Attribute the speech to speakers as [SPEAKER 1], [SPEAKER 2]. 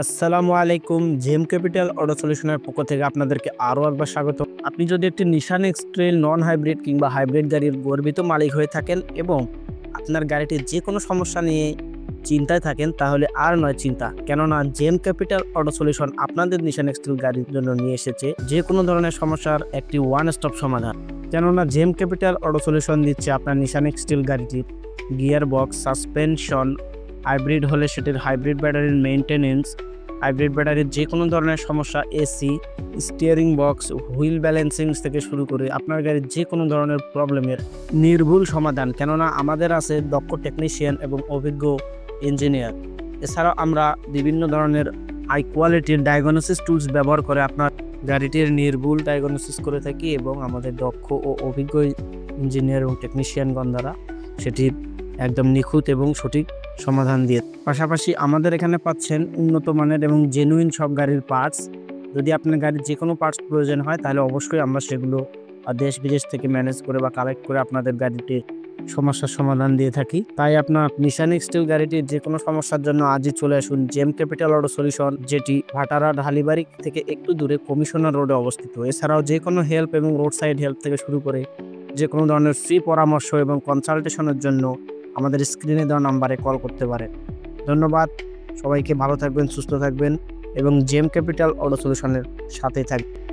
[SPEAKER 1] আসসালামু আলাইকুম। জেম capital auto সলিউশনের পক্ষ থেকে আপনাদেরকে আরও একবার স্বাগত। আপনি যদি একটি নিশান এক্সট্রেল নন হাইব্রিড কিংবা হাইব্রিড গাড়ির গর্বিত মালিক হয়ে থাকেন এবং আপনার গাড়িটির যে কোনো সমস্যা নিয়ে চিন্তায় থাকেন, তাহলে আর নয় চিন্তা, কেননা জেম ক্যাপিটাল অটো সলিউশন আপনাদের নিশান এক্সট্রেল গাড়ির জন্য নিয়ে এসেছে যে কোনো ধরনের সমস্যার একটি ওয়ান স্টপ সমাধান। কেননা জেম ক্যাপিটাল অটো সলিউশন দিচ্ছে আপনার নিশান এক্সট্রেল গাড়িটির গিয়ার বক্স, সাসপেনশন, হাইব্রিড হলে সেটির হাইব্রিড ব্যাটারির মেইনটেনেন্স, হাইব্রিড ব্যাটারির যে কোনো ধরনের সমস্যা, AC, steering box, wheel balancing থেকে শুরু করে আপনার গাড়ির যে কোনো ধরনের প্রবলেমের নির্ভুল সমাধান। কেননা আমাদের আছে দক্ষ টেকনিশিয়ান এবং অভিজ্ঞ ইঞ্জিনিয়ার। এছাড়াও আমরা বিভিন্ন ধরনের হাই কোয়ালিটির ডায়াগনোসিস টুলস ব্যবহার করে আপনার গাড়িটির নির্ভুল ডায়াগনোসিস করে থাকি এবং আমাদের দক্ষ ও অভিজ্ঞ ইঞ্জিনিয়ার এবং টেকনিশিয়ানগণ দ্বারা সেটি একদম নিখুঁত এবং সঠিক সমাধান দিয়ে। পাশাপাশি আমাদের এখানে পাচ্ছেন উন্নত মানের এবং জেনুইন সব গাড়ির পার্টস। যদি আপনার গাড়ির যে কোনো পার্টস প্রয়োজন হয় তাহলে অবশ্যই আমরা সেগুলো দেশ বিদেশ থেকে ম্যানেজ করে বা কালেক্ট করে আপনাদের গাড়িটির সমস্যার সমাধান দিয়ে থাকি। তাই আপনার নিশান এক্সট্রেল গাড়িটির যে কোনো সমস্যার জন্য আজই চলে আসুন জেম ক্যাপিটাল অটো সলিউশন, যেটি ভাটারা ঢালিবাড়ি থেকে একটু দূরে কমিশনার রোডে অবস্থিত। এছাড়াও যে কোনো হেল্প এবং রোড সাইড হেল্প থেকে শুরু করে যে কোনো ধরনের ফ্রি পরামর্শ এবং কনসালটেশনের জন্য আমাদের স্ক্রিনে দেওয়া নাম্বারে কল করতে পারেন। ধন্যবাদ সবাইকে, ভালো থাকবেন, সুস্থ থাকবেন এবং জেম ক্যাপিটাল অটো সলিউশনের সাথেই থাকবেন।